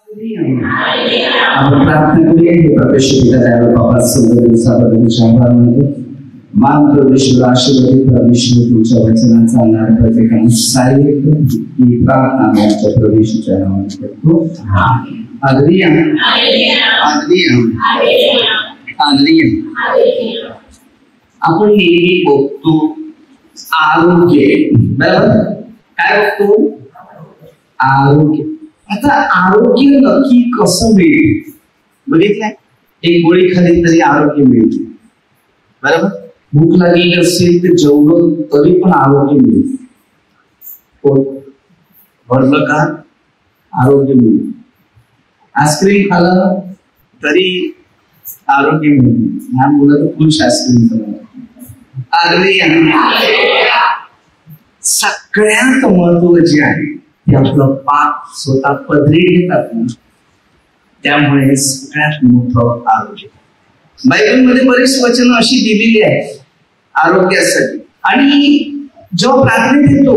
आपण प्रार्थना करूया. हे प्रवेशिका द्यायला बाबा सगळं दिवसाबद्दल आभार मानतो. मान परमेश्वर आशीर्वादित परमेश्वर तुमच्या वचनात चालणाऱ्या प्रत्येकाने सहाय्य ही प्रार्थना आमच्या प्रवेशाच्या नावाने करतो. Hallelujah hallelujah hallelujah. आपण नेहमी बघतो आरोग्य, बरोबर? काय बघतो? आरोग्य. आता आरोग्य नक्की कसं मिळते? बघितलंय, एक गोळी खाली तरी आरोग्य मिळते, बरोबर? भूक लागली असेल तर जेवढं तरी पण आरोग्य मिळते. पोट भरलं का आरोग्य मिळते. आईस्क्रीम खाल्लं तरी आरोग्य मिळते. लहान मुलं तर खुश आईस्क्रीम खाल्लं. सगळ्यात महत्वाचे आहे ते आपलं पाप स्वतः पदरी घेतात ना, त्यामुळे सगळ्यात मोठं आरोग्य. बायबलमध्ये बरीच वचनं अशी दिलेली आहेत आरोग्यासाठी. आणि जेव्हा प्रार्थनेत येतो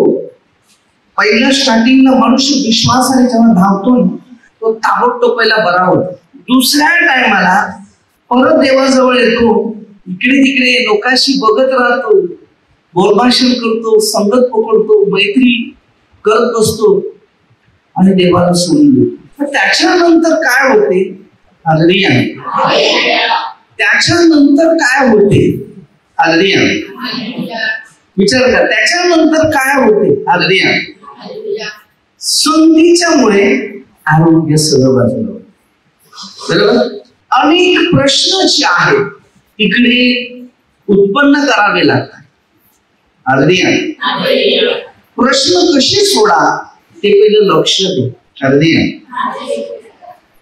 पहिल्या स्टार्टिंगला मनुष्य विश्वासाने जेव्हा धावतो ना, तो ताबडतोब पहिला बरा होतो. दुसऱ्या टायमाला परत देवाजवळ येतो, इकडे तिकडे लोकांशी बघत राहतो, बोलभाषण करतो, संगत पकडतो, मैत्री करत बसतो आणि देवाला सोडून देतो. त्याच्यानंतर काय होते? हालेलुया. त्याच्यानंतर काय होते? हालेलुया. विचार करा, त्याच्यानंतर काय होते? हालेलुया. संधीच्यामुळे आरोग्य सगळं बाजूला, बरोबर? अनेक प्रश्न जे आहेत तिकडे उत्पन्न करावे लागतात. हालेलुया. प्रश्न कसे सोडा ते पहिलं लक्ष दे. हालेलुया.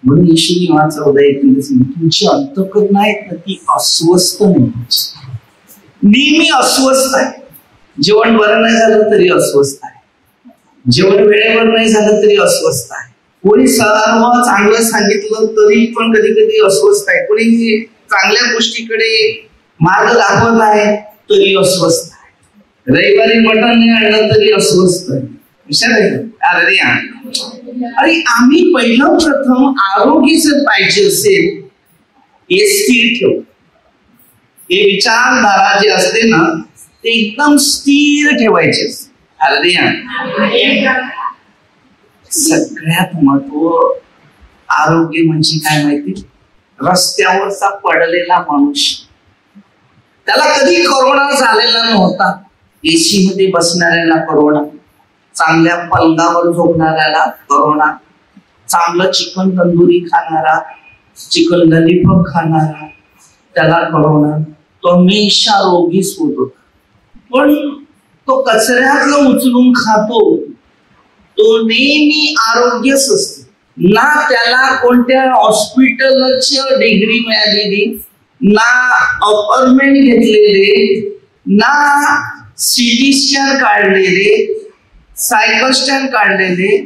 म्हणून येशूने वाचा उदय तुमची अंतःकरण आहेत ना ती अस्वस्थ नाही, नेहमी अस्वस्थ आहे. जेवण बरं नाही झालं तरी अस्वस्थ आहे, जेवण वेळेवर नाही झालं तरी अस्वस्थ आहे, कोणी सर्व चांगलं सांगितलं तरी पण कधी कधी अस्वस्थ आहे, कोणी चांगल्या गोष्टीकडे मार्ग दाखवत आहे तरी अस्वस्थ आहे, रविवारी मटण नाही आणलं तरी अस्वस्थ आहे. विचार आहे का? अरे आम्ही पहिलं प्रथम आरोग्य जर पाहिजे असेल हे स्थिर ठेव. हे विचारधारा जे असते ना ते एकदम स्थिर ठेवायचे असते. सगळ्यात महत्व आरोग्य म्हणजे काय माहिती? रस्त्यावरचा पडलेला मनुष्य, त्याला कधी कोरोना झालेला नव्हता. एसी मध्ये बसणाऱ्याला कोरोना, चांगल्या पलंगावर झोपणाऱ्याला कोरोना, चांगलं चिकन तंदुरी खाणारा, चिकन लॉलीपॉप खाणारा त्याला कोरोना, तो हमेशा रोगीच होत होता. पण तो कचऱ्यातलं उचलून खातो तो नेहमी आरोग्यच असतो ना. त्याला कोणत्या हॉस्पिटलची डिग्री मिळालेली ना, अपॉइंटमेंट घेतलेले ना, सिटी स्कॅन काढलेले, सायकल स्टँड काढलेले,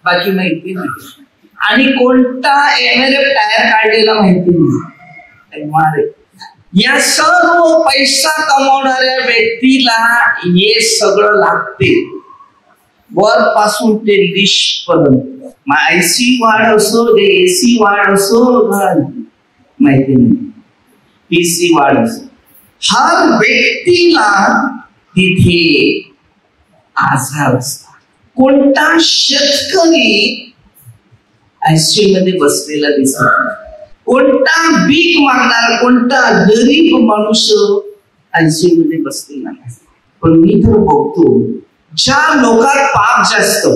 बाकी माहिती नाही. आणि कोणता MRF टायर काढलेला माहिती नाही. या सर्व पैसा कमावणाऱ्या व्यक्तीला हे सगळं लागते, वर पासून ते डिश पर्यंत. IC वाढ असो, AC वाढ असो, माहिती नाही, PC वाढ असो, हर व्यक्तीला तिथे आजार असतात. कोणता शेतकरी ICU मध्ये बसलेला दिसत, कोणता भीक मागणारा, कोणता गरीब मनुष्य ICU मध्ये बसलेला नाही. पण मी तर बघतो ज्या लोकात पाप जास्त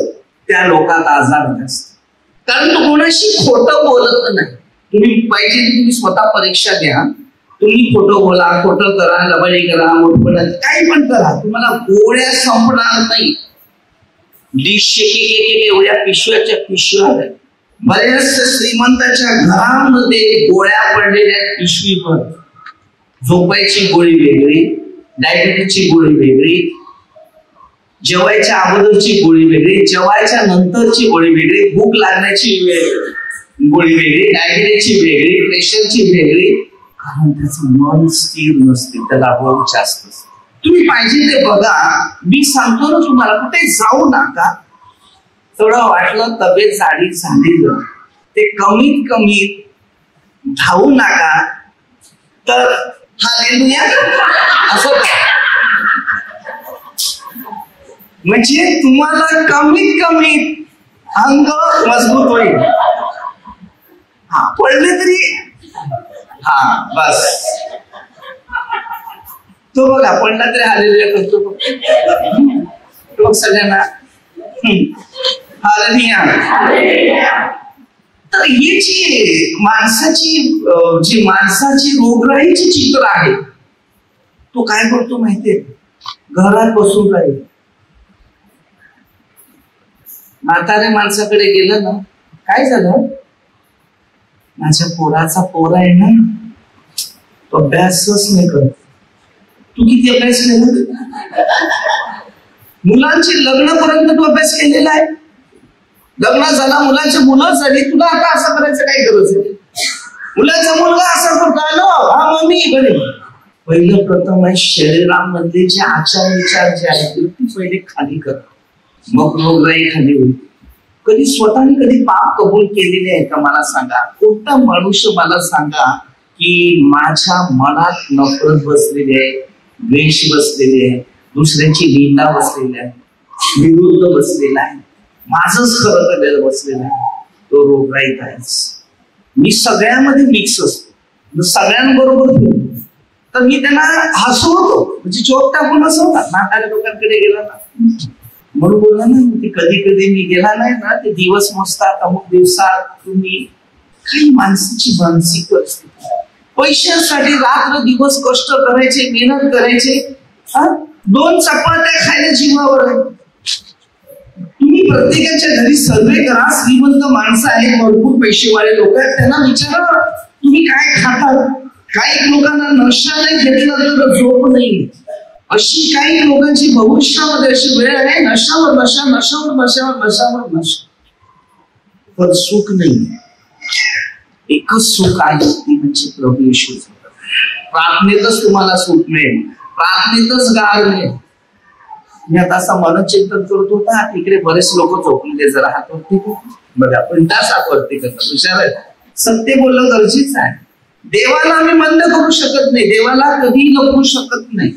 त्या लोकात आजार जास्त. कारण तो कोणाशी खोटं बोलत नाही. तुम्ही पाहिजे तुम्ही स्वतः परीक्षा घ्या, तुम्ही खोटं बोला, खोटं करा, लबाडी करा, मोठपणा काही पण करा, तुम्हाला गोळ्या संपणार नाही. 150 एवढ्या पिशव्याच्या पिशव्या, बऱ्याच श्रीमंताच्या घरामध्ये गोळ्या पडलेल्या पिशवीवर. झोपायची गोळी वेगळी, डायबिटीजची गोळी वेगळी, जेवायच्या अगोदरची गोळी वेगळी, जेवायच्या नंतरची गोळी वेगळी, भूक लागण्याची गोळी वेगळी, डायबिटीजची वेगळी, प्रेशरची वेगळी. कारण त्याचं मन स्थिर नसते, त्याला रोग जास्त असते. तुम्ही पाहिजे ते बघा. मी सांगतो ना तुम्हाला, कुठे जाऊ नका. थोडं वाटलं तब्येत झाली झाली ते कमीत कमी धावू नका तर हालेलुया असं करा. म्हणजे तुम्हाला कमीत कमी अंग मजबूत होईल. हा पडले तरी हा बस तो बघा पडला तरी हालेलुया करतो तो सगळ्यांना हालेलुया. तर ही जी माणसाची रोगराईची चित्र आहे तो काय करतो माहितीये, घरात बसून राहील. म्हाताऱ्या माणसाकडे गेलं ना, काय झालं, माझ्या पोराचा पोर आहे ना तो अभ्यासच नाही करत. तू किती अभ्यास केला? मुलांची लग्नापर्यंत तू अभ्यास केलेला आहे. लग्न झाला, मुलांची मुलं झाली, तुला आता असं करायचं काय गरज आहे? मुलाचा मुलगा असं करतो, आलो हा मम्मी बरे. पहिलं प्रथम आहे शरीरामधले जे आचार विचार जे आहेत ते पहिले खाली कर, मग रोगराई खाली होईल. कधी स्वतःने कधी पाप कबूल केलेले आहे का मला सांगा. कोणता मनुष्य मला सांगा की माझ्या मनात नफरत बसलेली आहे, द्वेष बसलेले आहे, दुसऱ्याची निंदा बसलेली आहे, विरुद्ध बसलेला आहे, माझंच खरं केलेलं बसलेलं आहे, तो रोगराईत आहेच. मी सगळ्यामध्ये मिक्स असतो, सगळ्यांबरोबर तर मी त्यांना हसवतो, म्हणजे जोक टाकून हसवतात. म्हाताऱ्या लोकांकडे गेला ना म्हणून बोलला ना, ते कधी कधी मी गेला नाही ना, ते दिवस मोजतात, अमुक दिवसात तुम्ही काही माणसाची मानसिक असते. पैशासाठी रात्र दिवस कष्ट करायचे, मेहनत करायचे, 2 चपात्या खायला जीवावर आहे. तुम्ही प्रत्येकाच्या घरी सर्वे करा, श्रीमंत माणसं आहेत, भरपूर पैसेवाले लोक आहेत, त्यांना विचारा तुम्ही काय खाता. काही लोकांना नशा नाही घेतला तर झोप नाही. अशी काही लोकांची भविष्यामध्ये अशी वेळ आहे, नशावर नशा, नशावर नशावर नशावर नशा, पण सुख नाही. एकच सुख आहे, ती म्हणजे प्रभू येशू. प्रार्थनेतच तुम्हाला सुख मिळेल, प्रार्थनेतच गाळ मिळेल. मी आता असं मनचिंतन करत होता, तिकडे बरेच लोक झोपलेले, जरा हात वरती बघा, पण तास हात वरती करतात. हुशार आहे, सत्य बोलणं गरजेचं आहे. देवाला आम्ही बंद करू शकत नाही, देवाला कधी लपवू शकत नाही,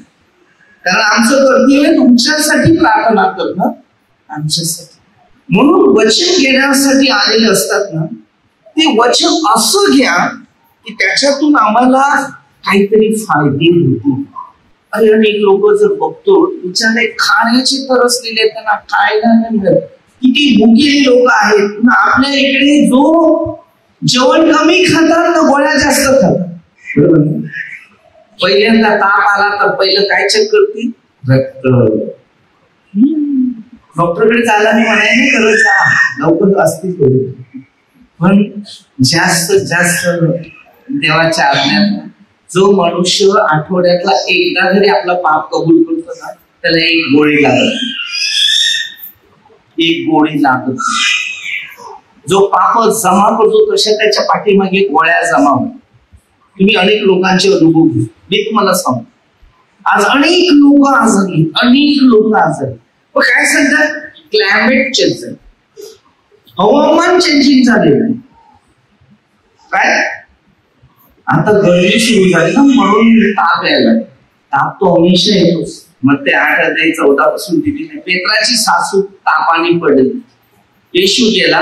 कारण आमचं कर्तव्य तुमच्यासाठी प्रार्थना करणं, आमच्यासाठी. म्हणून वचन घेण्यासाठी आलेले असतात ना, ते वचन असं घ्या की त्याच्यातून आम्हाला काहीतरी फायदे होतील. अरे अनेक लोक जर बघतो विचारले खाण्याची तरसलेले आहेत, त्यांना खायला नाही मिळत. किती भुकेली लोक आहेत ना आपल्या इकडे, जो जेवण कमी खातात ना गोळ्या जास्त खातात. पहिल्यांदा ताप आला तर पहिलं काय चेक करते, रक्त. डॉक्टरकडे जायला नाही म्हणायला करत, लवकर असतील. पण जास्तीत जास्त देवाच्या आज्ञात जो मनुष्य आठवड्यातला एकदा जरी आपला पाप कबूल करतो ना, त्याला एक गोळी लागत, एक गोळी लागत. जो पाप जमा करतो तशा त्याच्या पाठीमागे गोळ्या जमा होतात. तुम्ही अनेक लोकांचे अनुभव घेऊ, मी तुम्हाला सांगतो. आज अनेक लोक आजारी, अनेक लोक आजारी. पण काय सांगतात, क्लायमेट चेंज झालं, हवामान चेंजिंग झालेलं आहे. काय आता गरमी सुरू झाली ना, म्हणून ताप यायला. ताप तो हमेशा येतोच. मग ते 8 अध्याय 14 पासून दिलेली पेत्राची सासू तापाने पडली, येशू गेला,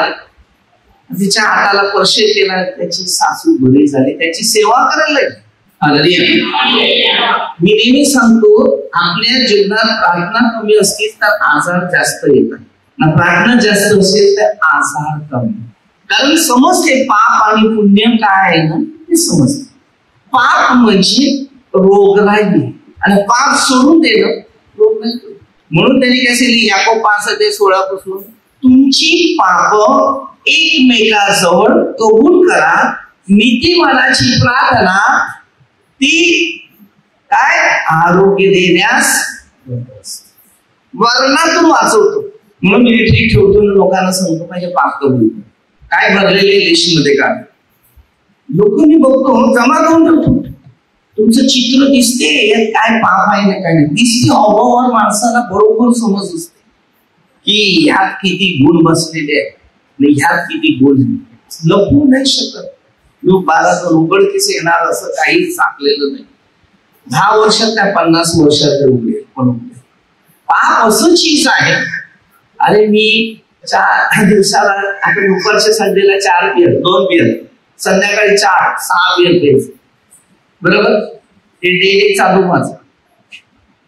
तिच्या हाताला स्पर्श केला, त्याची सासू बरी झाली, त्याची सेवा करायला लागली. मी नेहमी सांगतो, आपल्या जीवनात प्रार्थना कमी असतील तर आजार जास्त येतात ना, प्रार्थना जास्त असेल तर आजार कमी. कारण समजते पाप आणि पुण्य काय आहे ना, ते समजते. पाप म्हणजे रोगराई आणि पाप सोडून देणं रोगराई. म्हणून त्यांनी काय सांगितले, याकोब 5:16 पासून, तुमची पाप एकमेकाजवळ कबूल करा, नीतिमानाची प्रार्थना ती काय आरोग्य देण्यास मरणातून वाचवतो. म्हणून मी ठीक ठेवतो, लोकांना सांगतो पाहिजे पाप कबूल काय भरलेले लिस्टमध्ये काय लोकांनी बघतो जमा करून ठेवतो. तुमचं चित्र दिसते यात काय पाप आहे ना काय नाही दिसते. अभावावर माणसाला बरोबर समज असते की ह्यात किती गुण बसलेले आहेत, ह्यात किती गुण लपवू नाही शकत. लोक 12 उघडकीस येणार असं काहीच सांगलेलं नाही. 10 वर्षात काय 50 वर्षात उघडेल पण उघडेल. पाप असं चीज आहे. अरे मी 4 दिवसाला आपण दुपारच्या संडेला 4 बियर 2 बियर संध्याकाळी 4-6 बियर घ्यायचं बरोबर. ते डेली चालू माझं.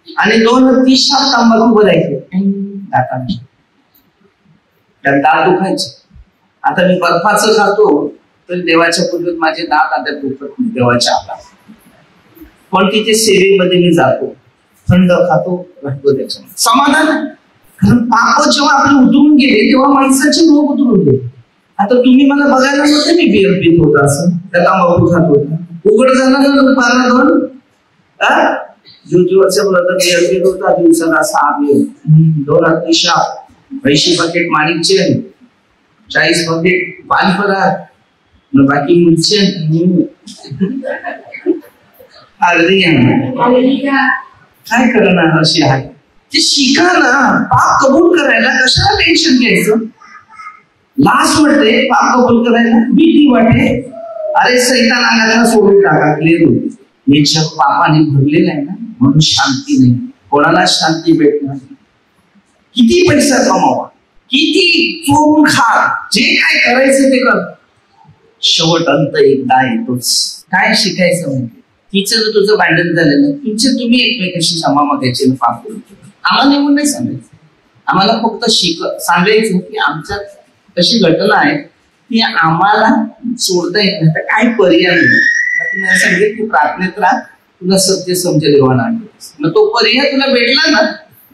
आणि 2-30 तंबाखू भरायचे दातांची. त्यात दात दुखायचे. आता मी बर्फाचं खातो तर देवाच्या पूर्वीत माझे दात आता दुखत नाही देवाच्या आला. पण तिथे सेवेमध्ये मी जातो, थंड खातो, राहतो त्याच्यामध्ये समाधान. कारण पाप जेव्हा आपले उतरून गेले तेव्हा माणसाचे रोग उतरून गेले. आता तुम्ही मला बघायला नव्हते मी बियर पित होता असं, त्या तंबाखू खात होता. उघड झालं ना 12-2 ज्योतिवरच्या ब्रदर बियर पित होता दिवसाला 6 बियर, 2 अतिशाप, 80 पॅकेट माणिकचे, 40 पॅकेट पानपराग, बाकी मुलचे अर्धी काय करणार अशी आहे. ते शिका ना. पाप कबूल करायला कशाला टेन्शन घ्यायचं. लास्ट वाटते पाप कबूल करायला, भीती वाटते. अरे सैतान अंगाला सोडून टाका, क्लिअर होते. हे जग पापाने भरलेलं आहे ना म्हणून शांती नाही. कोणाला शांती भेटणार. किती पैसा कमावा, किती चोरून खा, जे काय करायचं ते कर, शेवट अंत एकदा येतोच. काय शिकायचं म्हणजे तिचं जर तुझं भांडण झालेलं तुमचं तुम्ही एकमेकांशी क्षमा मागायची पाप करू. आम्हाला निवडून नाही सांगायचं. आम्हाला फक्त सांगायचं की आमच्यात कशी घटना आहे ती आम्हाला सोडता येत नाही, तर काय पर्याय नाही. मग तुम्ही सांगितलं की प्रार्थनेत राहा, तुला सत्य समजेल एवढा. मग तो पर्याय तुला भेटला ना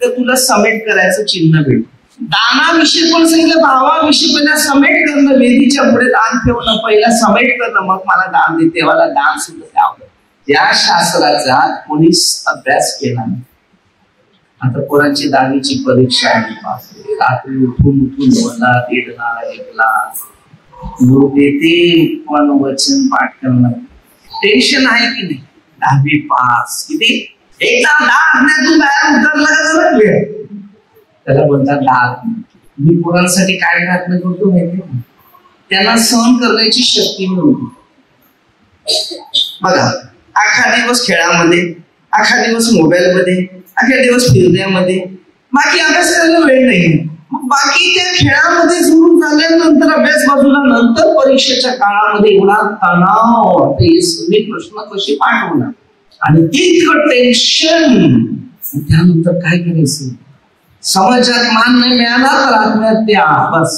तर तुला समेट करायचं चिन्ह भेटलं. दानाविषयी पण सांगितलं, भावाविषयी पहिला समेट करणं, वेदीच्या पुढे दान ठेवणं, पहिला समेट करणं, मग मला दान दे. तेव्हाला दान सुद्धा द्यावं. या शास्त्राचा कोणीच अभ्यास केला नाही. आता पोरांची 10वीची परीक्षा आहे. रात्री उठून बोलला, रेडला, ऐकला, देते पण वचन पाठ करणं टेन्शन आहे की नाही. 10वी पास किती एकदा 10 आज्ञातून बाहेर उतरलं का त्याला बोलतात 10. मी पोरांसाठी काय प्रार्थना करतो माहिती, त्यांना सहन करण्याची शक्ती मिळवतो. बघा, अख्खा दिवस खेळामध्ये, अख्खा दिवस मोबाईल मध्ये, अख्खा दिवस फिरण्यामध्ये, बाकी अभ्यास करायला वेळ नाही. मग बाकी त्या खेळामध्ये सुरू झाल्यानंतर अभ्यास बाजूला, नंतर परीक्षेच्या काळामध्ये एवढा तणाव, ते प्रश्न कसे पाठवणार आणि ते इतकं टेन्शन. त्यानंतर काय करायचं. समाजात मान नाही मिळाला तर आत्महत्या. बस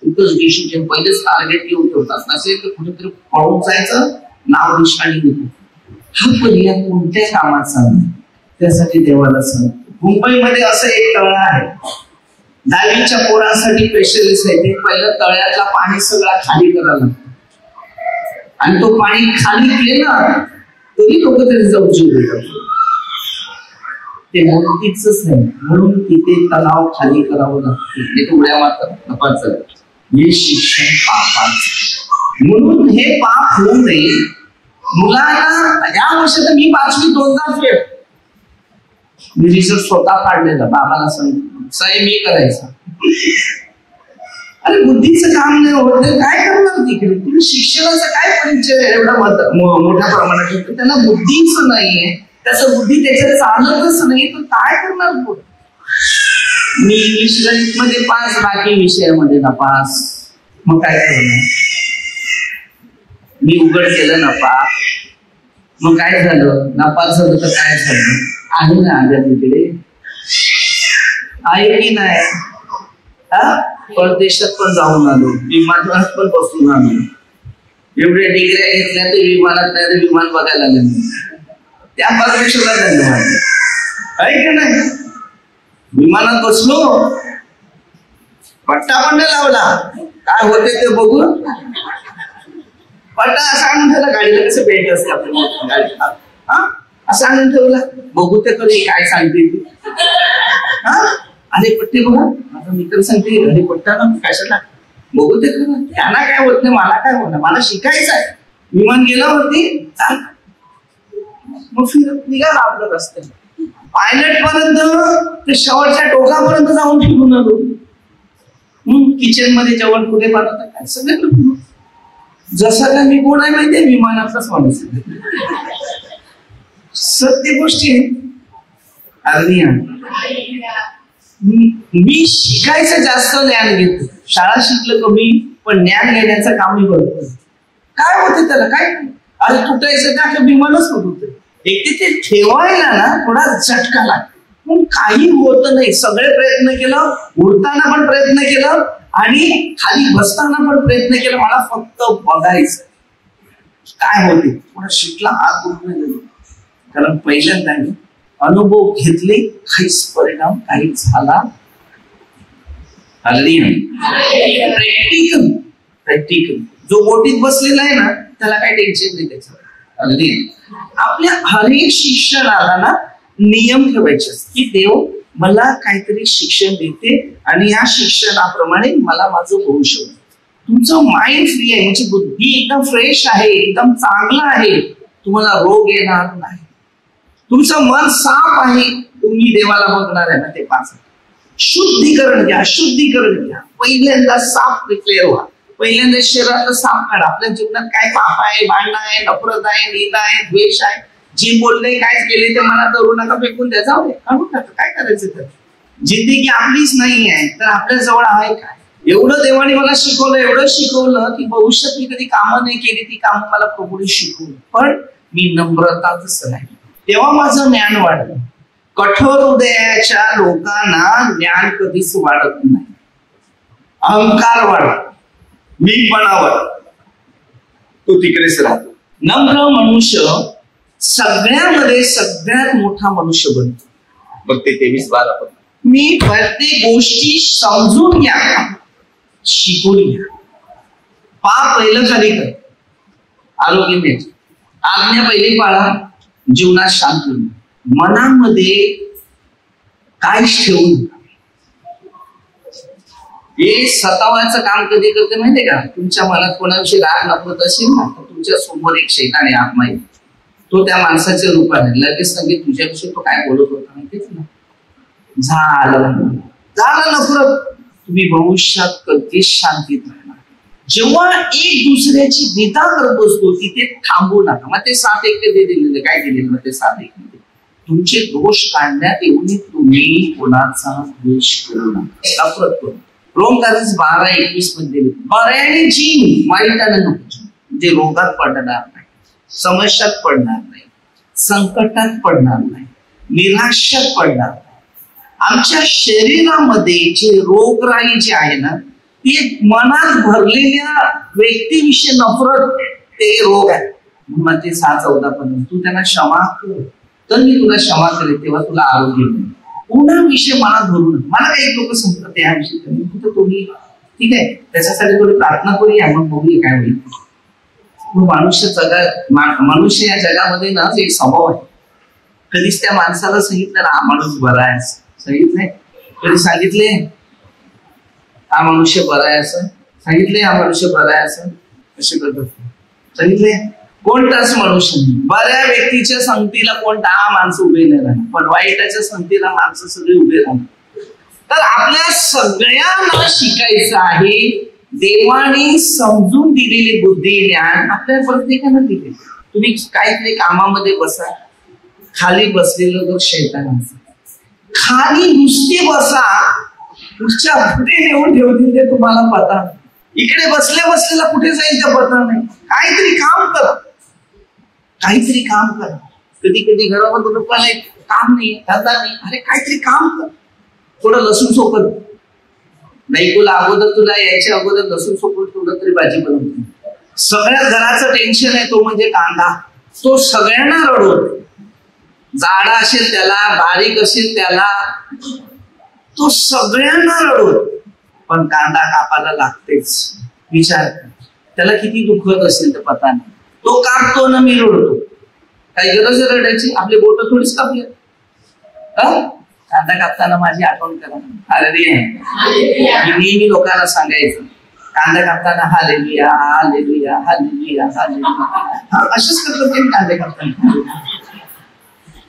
इथंच डिसिजन पहिलेच टार्गेट घेऊन ठेवतात. नसेल तर कुठेतरी पळून जायचं, नाव निशाणी घेतो. हा पर्याय कोणत्या कामाचा नाही. त्यासाठी देवाला सांगतो. मुंबईमध्ये असं एक तळ आहे, 10वीच्या पोरांसाठी स्पेशलिस्ट आहे. ते पहिलं तळ्यातला पाणी सगळा खाली करायला लागतं आणि तो पाणी खाली केलं तरी लोक तरी जाऊ जीव देतात. ते मोठीच नाही म्हणून तिथे तलाव खाली करावं लागतं. ते उड्या मारतात नपाचं. हे शिक्षण पापाचं. म्हणून हे पाप होऊ नये. मुलांना या वर्षात मी 5वी 2दा फेल. मी रिसर्च स्वतः काढलेला, बाबाला सही मी करायचा. अरे बुद्धीचं काम नाही होत, काय करणार तिकडे. तुम्ही शिक्षणाचा काय परिचय एवढा मोठ्या प्रमाणात होतो. त्यांना बुद्धीच नाहीये, त्याचं बुद्धी त्याच्यात चालतच नाही, तर काय करणार पुढे. मी इंग्लिश गणित मध्ये पास, बाकी विषयामध्ये नापास. मग काय करणार. मी उघड केलं नापास, मग काय झालं. नापास झालं तर काय झालं. आहे ना आल्या तिकडे, आहे की नाही. परदेशात पण जाऊन आलो, विमानात पण बसून आलो. एवढ्या डिग्र्या घेतल्या तर विमानात नाही तर विमान बघायला लागले. त्या परमेश्वरला धन्यवाद आहे की नाही. विमानात बसलो, पट्टा पण नाही लावला, काय होते ते बघू. पट्टा असा आणून ठेवला, गाडीला कसं पेंट असते आपल्या गाडीला, असं आणून ठेवला. बघू ते कधी काय सांगते ती. अरे पट्टे बघा, माझा मित्र सांगते अरे पट्टा ना कशाला. बघू ते खरं, त्यांना काय होत नाही, मला काय होणार, मला शिकायचं आहे. विमान गेला वरती, चाल. मग फिरत निघाला आपलं रस्त्याला. पायलट पर्यंत ते शेवटच्या टोकापर्यंत जाऊन फिरून आलो. किचन मध्ये जेवण कुठे बनवतात काय सगळं. जसं का मी कोण आहे माहितीये, विमानातलाच माणूस आहे. सत्य गोष्टी आहे. मी शिकायचं जास्त, ज्ञान घेतो. शाळा शिकलं कमी, पण ज्ञान घेण्याचं काम मी करतो. काय होते त्याला, काय अरे तुटायचं का विमानच होत. एक ते ठेवायला ना थोडा झटका लागतो, पण काही होत नाही. सगळे प्रयत्न केलं, उडताना पण प्रयत्न केलं आणि खाली बसताना पण प्रयत्न केला. मला फक्त बघायचं काय होते. थोडा शिकला, हात दुखून, कारण पहिल्यांदा अनुभव घेतले, काहीच परिणाम काही झाला. प्रॅक्टिकल जो बोटीत बसलेला आहे ना, त्याला काही टेन्शन नाही त्याचं. अगदी आपल्या हर एक शिक्षणाला ना नियम ठेवायचे की देव मला काहीतरी शिक्षण देते आणि या शिक्षणाप्रमाणे मला माझं भविष्य. तुमचं माइंड फ्री आहे, म्हणजे बुद्धी एकदम फ्रेश आहे, एकदम चांगलं आहे, तुम्हाला रोग येणार नाही. तुमचं मन साफ आहे, तुम्ही देवाला बघणार आहे ना ते पाच. शुद्धीकरण घ्या, शुद्धीकरण घ्या. पहिल्यांदा साफ क्लिअर व्हा. पहिल्यांदा शरीरातलं साफ काढा. आपल्या जीवनात काय पाप आहे, भांडण आहे, नफरत आहे, निंदा आहे, द्वेष आहे, जे बोलले काय केले ते मला धरू नका, फेकून द्या, जाऊ दे, काढून टाका. काय करायचं तर जिंदगी आपलीच नाही आहे, तर आपल्या जवळ आहे काय? एवढं देवाने मला शिकवलं, एवढं शिकवलं की भविष्यात मी कधी कामं नाही केली, ती कामं मला प्रभूने शिकवली, पण मी नम्रताच नाही. तेव्हा माझं ज्ञान वाढलं. कठोर हृदयाच्या लोकांना ज्ञान कधीच वाढत नाही. अहंकार वाढतो, मीपणावर तो तिकडेच राहतो. नम्र मनुष्य सगळ्यामध्ये सगळ्यात मोठा मनुष्य बनतो. बघ ते 23:12. मी प्रत्येक गोष्टी समजून घ्या, शिकून घ्या. पाप पहिलं खाली कर, आरोग्य मिळते. आज्ञा पहिली पाळा, जीवनात शांती. मनामध्ये काहीच ठेवून हे स्वतःचं काम कधी करते माहितीये का? तुमच्या मनात कोणाविषयी राग नफरत असेल ना, तर तुमच्या समोर एक शैतान आत्मा आहे, तो त्या माणसाच्या रूपाने लगेच सांगेल तुझ्याविषयी तो काय बोलत होता माहितीच ना. झालं नफरत. तुम्ही भविष्यात कधीच शांतीत राहणार. जेव्हा एक दुसऱ्याची निंदा करत बसतो तिथे थांबू नका. मग ते 7 एकटे दिलेले काय दिलेले, मग ते 7 एकटे तुमचे दोष काढण्यात येऊन तुम्ही कोणाचा द्वेष करू नका, नफरत करू. रोमकार्य 12:21 मध्ये बऱ्याने जीव वाईटाने नको, म्हणजे रोगात पडणार नाही, समस्यात पडणार नाही, संकटात पडणार नाही, निराशात पडणार नाही. आमच्या शरीरामध्ये जे रोगराई जे आहे ना, ती मनात भरलेल्या व्यक्तीविषयी नफरत, ते रोग आहे. मग ते 6:14 पर्यंत तू त्यांना क्षमा कर, तर मी तुला क्षमा करेल, तेव्हा तुला आरोग्य मिळेल. पुन्हा विषय मनात भरून. मला काही लोक सांगतात याविषयी कुठं तुम्ही ठीक आहे, त्याच्यासाठी थोडी प्रार्थना करूया, मग बघूया काय होईल. मनुष्य या जगामध्ये ना एक स्वभाव आहे. कधीच त्या माणसाला सांगितलं ना हा माणूस बरा आहे, सांगितलंय? कधी सांगितले हा मनुष्य बरा आहे असं? सांगितले हा मनुष्य बरा आहे असं? कसे करतात सांगितले? कोणताच मनुष्य नाही. बऱ्या व्यक्तीच्या संगतीला कोणता माणसं उभे नाही राहणार, पण वाईटाच्या संगतीला माणसं सगळे उभे राहणार. तर आपल्या सगळ्यांना शिकायचं आहे. देवाने समजून दिलेली बुद्धी ज्ञान आपल्या प्रत्येकानं दिले. तुम्ही काहीतरी कामामध्ये बसा, खाली बसलेलं तर शैतानाचं, खाली नुसती बसा, पुढच्या पुढे नेऊन ठेवतील ते तुम्हाला पता. इकडे बसलेला कुठे जाईल ते पता नाही. काहीतरी काम करा, काहीतरी काम करा. कधी कधी घरामध्ये लोकांना काम नाही, धंदा नाही, अरे काहीतरी काम कर. थोडं लसूण सोपत नाही, तुला अगोदर तुला यायच्या अगोदर लसूण सोपत ठेवलं तरी भाजी बनवते. सगळ्या घराचं टेन्शन आहे तो म्हणजे कांदा. तो सगळ्यांना रडवतो. जाडा असेल त्याला, बारीक असेल त्याला, तो सगळ्यांना रडवतो. पण कांदा कापायला लागतेच. विचार त्याला किती दुखत असेल तर पता नाही. तो कापतो ना मी रडतो. काही गरज आहे रडायची? आपले बोट थोडीच कापले. कांदा कापताना माझी आठवण करा. अरे मी नेहमी लोकांना सांगायचं कांदा कापताना हालेलुया हालेलुया हालेलुया हालेलुया, असेच करतात ते कांदे कापताना.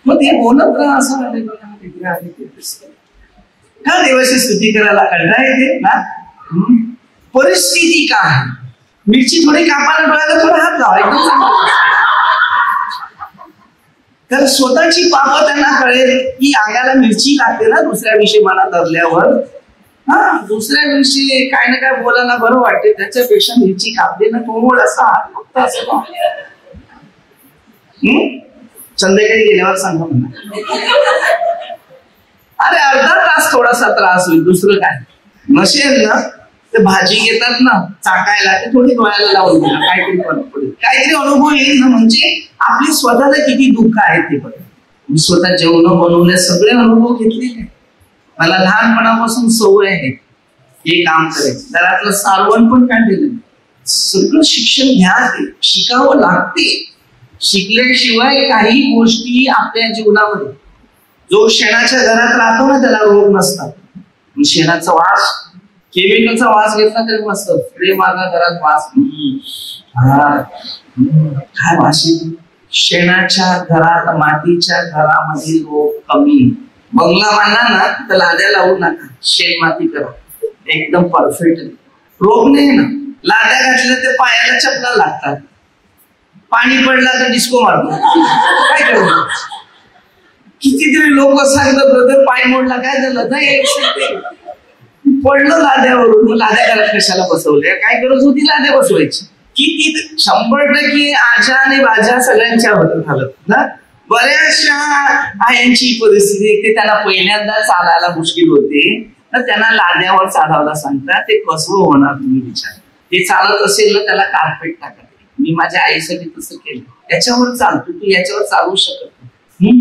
मग ते बोलत राहा असं का देवाची स्तुती करायला कंटाळा येते ना. परिस्थिती काय, मिरची थोडी कापायला डोळ्याला थोडा हात लावा, एकदम चांगलं. तर स्वतःची पापं त्यांना कळेल की अंगाला मिरची लागते ना दुसऱ्या दिवशी मनात धरल्यावर. दुसऱ्या दिवशी काय ना काय बोलायला बरं वाटते, त्याच्यापेक्षा मिरची कापली ना थोडं असा हात फक्त असं संध्याकाळी गेल्यावर सांगा म्हणा. अरे अर्धा तास थोडासा त्रास होईल, दुसरं काय नसेल ना. ते भाजी घेतात ना चाकायला, ते थोडी डोळ्याला लावून द्या, काहीतरी फरक पडेल, काहीतरी अनुभव येईल ना. म्हणजे आपली स्वतःला किती दुःख आहे ते बघा. मी स्वतः जेवण बनवले सगळे अनुभव घेतलेले. मला लहानपणापासून सवय आहे हे काम करायचं, घरातलं सारवण पण काढलेलं. सगळं शिक्षण घ्या, ते शिकावं लागते. शिकल्याशिवाय काही गोष्टी आपल्या जीवनामध्ये, जो शेणाच्या घरात राहतो ना त्याला रोग नसतात. शेणाचा वास, केमिकलचा वास घेतला तरी मस्त, प्रेम माझा घरात वास, काय वास. शेणाच्या घरात, मातीच्या घरामध्ये रोग कमी. बंगला बांधा ना तर लाद्या लावू नका, शेण माती करा, एकदम परफेक्ट. रोग नाही ना. लाद्या घातल्या ते पायाला चपला लागतात, पाणी पडला तर डिस्को मारतो, काय करतो. कितीतरी लोक सांगतात ब्रदर पाय मोडला, काय झालं नाही पडलं लाद्यावरून, मग लाद्या घरात कशाला बसवल्या, काय गरज होती लाद्या बसवायची. किती 100% आजा आणि बाजा सगळ्यांच्या होत झालं ना. बऱ्याचशा आयांची परिस्थिती, ते त्यांना पहिल्यांदा चालायला मुश्किल होते तर त्यांना लाद्यावर चालवायला सांगतात. ते कसं होणार तुम्ही विचार. ते चालत असेल ना त्याला कार्पेट टाका. मी माझ्या आईसाठी तसं केलं, त्याच्यावर चालतो, तू याच्यावर चालू शकत नाही.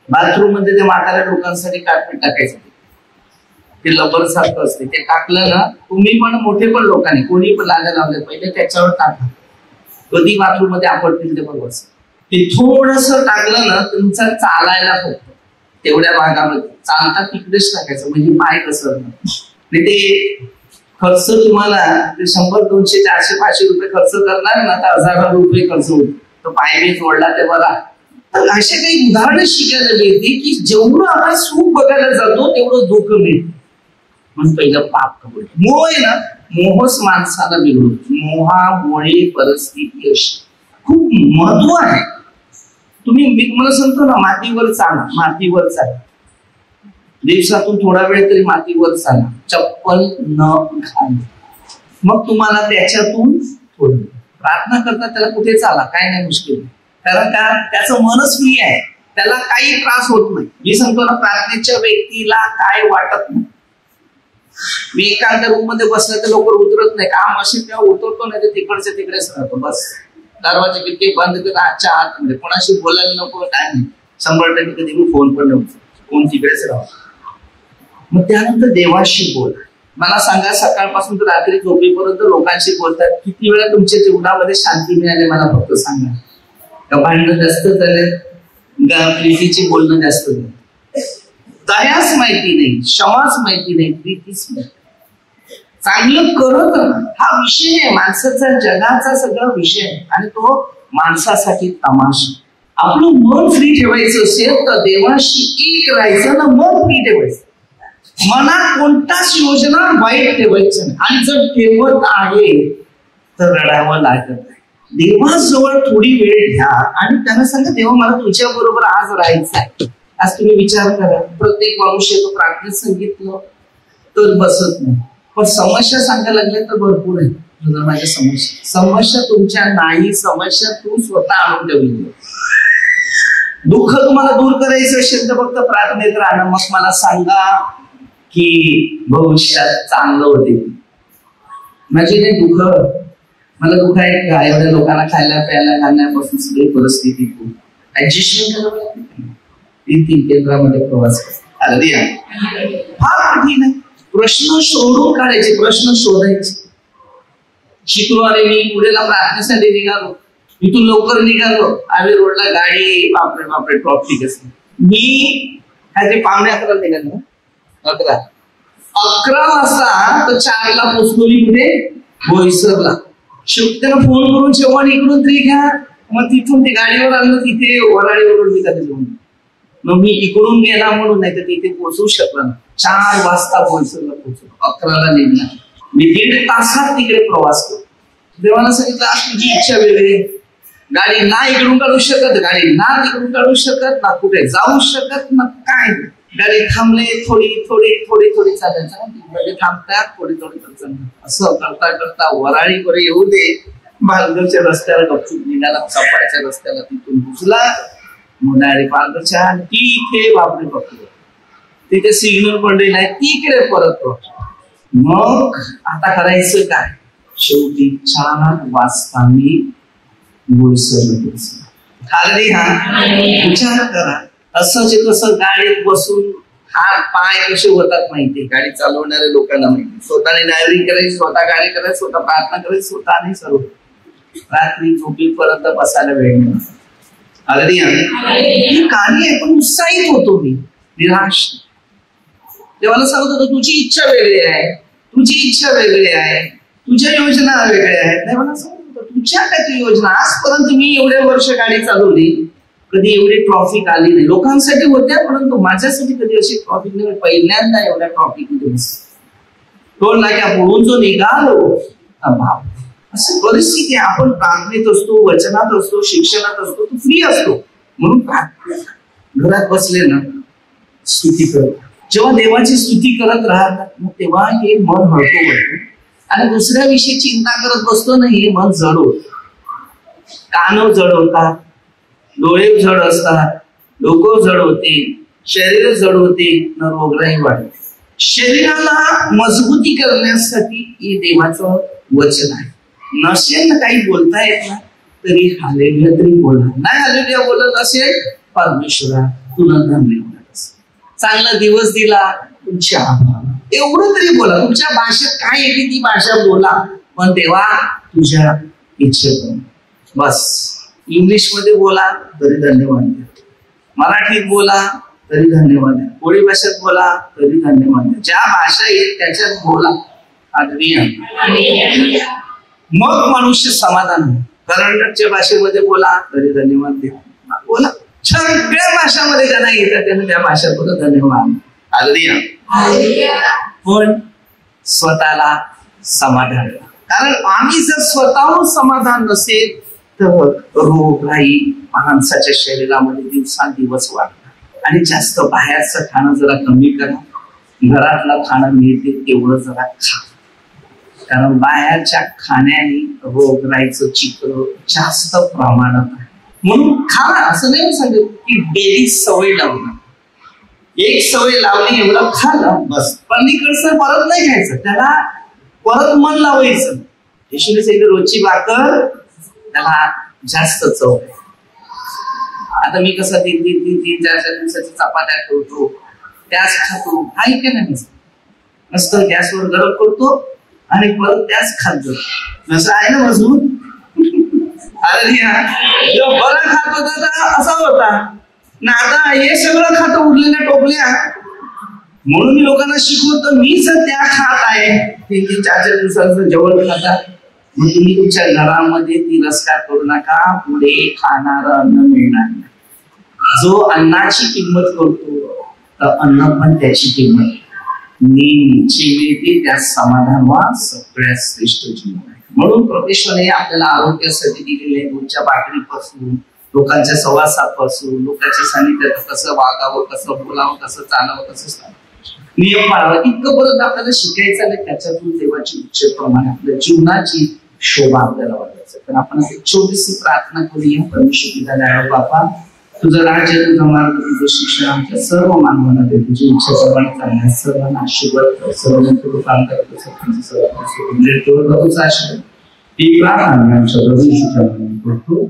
बाथरूम मध्ये ते म्हाताऱ्या लोकांसाठी कार्पेट टाकायचं, ते लबर सारखं असते, ते टाकलं ना तुम्ही पण मोठे पण लोकांनी कोणी पण लाद्या लावले पहिले त्याच्यावर टाका. कधी बाथरूम मध्ये आपटतील ते बरोबर. ते थोडस टाकलं ना तुमचा चालायला फक्त तेवढ्या भागामध्ये चालता तिकडेच टाकायचं, म्हणजे पाय घसरणार. ते खर्च तुम्हाला ते 100, 200, 400, 500 रुपये खर्च करणार ना तर 1000 रुपये खर्च होतो. तो पाय बी जोडला ते बरा. तर असे काही उदाहरणं शिकायला मिळते की जेवढं आपण सुख बघायला जातो तेवढं दुःख मिळतं. म्हणून पहिलं पाप कबूल. मोह आहे ना, मोहच माणसाला बिघडतो. मोहामुळे परिस्थिती अशी खूप महत्व आहे. तुम्ही मी तुम्हाला सांगतो ना, मातीवर चाला, मातीवर चाला, दिवसातून थोडा वेळ तरी मातीवर चाला, चप्पल न घाल. मग तुम्हाला त्याच्यातून थोडं प्रार्थना करता त्याला कुठे चाला, काय नाही मुश्किल. कारण का त्याचं मनच फ्री आहे, त्याला काही त्रास होत नाही. मी सांगतो ना, प्रार्थनेच्या व्यक्तीला काय वाटत नाही. मी एखाद्या रूम मध्ये बसलं तर लवकर उतरत नाही, काम असे तेव्हा उतरतो नाही तर तिकडच्या तिकडेच राहतो. बस दरवाजे किती बंद कर, आजच्या आतमध्ये कोणाशी बोलायला नको, काय नाही. 100% कधी मी फोन पण नव्हतो, फोन तिकडेच राहतो. मग त्यानंतर देवाशी बोल. मला सांगा, सकाळपासून तर रात्री झोपेपर्यंत लोकांशी बोलतात, किती वेळा तुमच्या जीवनामध्ये शांती मिळाली मला फक्त सांगा. का भांडणं जास्त झाले, प्रीतीची बोलणं जास्त झालं, दयाच माहिती नाही, क्षमाच माहिती नाही, प्रीतीच माहिती. चांगलं करत हा विषय आहे माणसाचा, जगाचा सगळा विषय आहे. आणि तो माणसासाठी तमाशा. आपलं मन फ्री ठेवायचं असेल तर देवाशी एक राहायचं ना, मन फ्री ठेवायचं. मनात कोणताच योजना वाईट ठेवायचं नाही. आणि जर ठेवत आहे तर रडावं लागत नाही. देवाजवळ थोडी वेळ घ्या आणि त्यांना सांगा, देवा मला तुझ्या बरोबर आज राहायचं आहे. आज तुम्ही विचार करा, प्रत्येक मनुष्य तो प्रार्थनेत सांगितलं तर बसत नाही, पण समस्या सांगायला लागल्या तर भरपूर आहे. तुझा माझ्या समस्या तुमच्या नाही, समस्या तू स्वतः आणून ठेवली. दुःख तुम्हाला दूर करायचं असेल तर फक्त प्रार्थनेत राहणं. मग मला सांगा की भविष्यात चांगलं होते. माझी नाही दुःख, मला दुःख आहे का एवढ्या लोकांना खायला प्यायला घालण्यापासून सगळी परिस्थिती ऍडजस्टमेंट करावं लागते. 3 केंद्रामध्ये प्रवास फार कठीण आहे. प्रश्न शोधून काढायचे, प्रश्न शोधायचे. शुक्रवारी मी पुढेला प्रार्थनेसाठी निघालो, इथून लवकर निघालो. आम्ही रोडला गाडी बापरे बापरे ट्रॉफिक असते. मी ह्याचे 11:45 निघालो, 11 वाजता तर 4ला पोचलो मी पुढे बोईसरला. शेवटी त्याला फोन करून जेवण इकडून तरी घ्या. मग तिथून ते गाडीवर आलं, तिथे वराडीवरून मी त्याला जेवण. मग मी इकडून गेला म्हणून, नाही तर तिथे पोहोचू शकला ना. 4 वाजता बोईसरला पोहोचलो, 11ला निघला. मी 1.5 तासात तिकडे प्रवास करतो. देवाला सांगितलं आज तुझी इच्छा वेगळी, गाडी ना इकडून काढू शकत, गाडी ना तिकडून काढू शकत, ना कुठे जाऊ शकत, ना काय. गाडी थांबले, थोडी थोडी थोडी थोडी चालायचं, गाडी थांबतात, थोडी थोडी चालतात. असं करता करता वराळी वर येऊ दे, पालघरच्या रस्त्याला गपचूप निघाला, सापाच्या रस्त्याला तिथून घुसला मुनारी पालघरच्या. तिथे बापरे बापरे तिथे सिग्नल पडले नाही, तिकडे परत. मग आता करायचं काय, शेवटी 4 वाजता मी बोईसरला खाली. विचार करा, असं जे कसं गाडीत बसून हात पाय कसे होतात माहितीये, गाडी चालवणाऱ्या लोकांना माहिती. स्वतःने ड्रायव्हिंग करायची, स्वतः गाडी करायची, स्वतः प्रार्थना करायची, स्वतःने सर्व. रात्री झोपेपर्यंत बसायला वेळ मिळतो. काही आहे पण उत्साहित होतो मी, निराश. देवाला सांगत होतो तुझी इच्छा वेगळी आहे, तुझी इच्छा वेगळी आहे, तुझ्या योजना वेगळ्या आहेत. देवाला सांगत होतो तुझ्या काय योजना. आजपर्यंत मी एवढे वर्ष गाडी चालवली, कधी एवढी ट्रॉफिक आली नाही. लोकांसाठी होत्या, परंतु माझ्यासाठी कधी अशी ट्रॉफिक नाही. पहिल्यांदा एवढ्या ट्रॉफिक मध्ये टोल नाक्या पुढून जो निघालो, असं परिस्थिती. आपण प्रार्थनेत असतो, वचनात असतो, शिक्षणात असतो, तो फ्री असतो. म्हणून घरात बसले ना स्तुती करत, जेव्हा देवाची स्तुती करत राहतात ना, तेव्हा हे मन हळतो होतं. आणि दुसऱ्या विषयी चिंता करत बसतो ना, हे मन जड होत. कान जड होतात, डोळे जड असतात, डोकं जड होते, शरीर जड होते, न रोगराई वाढते. शरीराला मजबूती करण्यासाठी हे देवाचं वचन आहे. नसेल काही बोलता येत ना तरी हालेलुया तरी बोला. नाही हालेलुया बोलत असेल, परमेश्वरा तुला धन्यवाद, चांगला दिवस दिला, तुमच्या आभार, एवढं तरी बोला. तुमच्या भाषेत काय येते ती भाषा बोला, पण तेव्हा तुझ्या इच्छेत बस. इंग्लिश मध्ये बोला तरी धन्यवाद द्या, मराठीत बोला तरी धन्यवाद द्या, कोळी भाषेत बोला तरी धन्यवाद द्या. ज्या भाषा येत त्याच्यात बोला. मग मनुष्य समाधान हो. कर्नाटकच्या भाषेमध्ये बोला तरी धन्यवाद द्या, बोला. सगळ्या भाषामध्ये ज्यांना येतात त्यांना त्या भाषेत बोला धन्यवाद. पण स्वतःला समाधान, कारण आम्ही जर स्वतःहून समाधान नसेल तर रोगराई माणसाच्या शरीरामध्ये दिवसांदिवस वाढतात. आणि जास्त बाहेरचं खाणं जरा कमी करा, घरातलं खाणं मिळते तेवढं जरा खा, कारण बाहेरच्या खाण्याने रोगराईचं चित्र जास्त प्रमाणात आहे. म्हणून खा, असं नाही सांगत की डेली सवय लावणं. एक सवय लावली एवढं खाल्लं बस, पलीकडचं परत नाही खायचं, त्याला परत मन लावायचं. रोजची भाकर त्याला जास्त चव. आता मी कसं 3-4 दिवसाच्या चपात्या ठेवतो, त्याच खातो, ऐक नाही मस्त गॅसवर गरम करतो आणि परत त्याच खात जातो. असं आहे ना मजबूत. बरं खात होता असा होता ना, आता हे सगळं खातो उरलेल्या टोपल्या. म्हणून मी लोकांना शिकवतो, मी जर त्या खात आहे 3-4 दिवसाचं जेवण खाता, मग तुम्ही तुमच्या घरामध्ये तिरस्कार करू नका, पुढे खाणार अन्न मिळणार नाही. जो अन्नाची किंमत करतो तर अन्न पण त्याची किंमत नेहमीची मिळते. त्या समाधान वा सगळ्यात श्रेष्ठ जीवन आहे. म्हणून परमेश्वराने आपल्याला आरोग्यासाठी दिलेले दूधच्या भाकरीपासून, लोकांच्या सहवासापासून, लोकांच्या सानिध्यात कसं वागावं, कसं बोलावं, कसं चालावं, कसं नियम पाळावं, इतकं आपल्याला शिकायचं आहे. त्याच्यातून देवाची इच्छेप्रमाणे आपल्या जीवनाची शोभा आपल्याला वाटायचं. तर आपण एक छोटीशी प्रार्थना करूया. परमेश्वर बापा, तुझं राज्य, तुझं मार्ग, तुझं शिक्षण आमच्या सर्व मानवांना दे. तुझी इच्छेप्रमाणे चालण्यास सर्वांना आशीर्वाद, सर्व काम करत सर्व आशीर्वाद ही प्रार्थना आमच्या प्रभूंची करतो.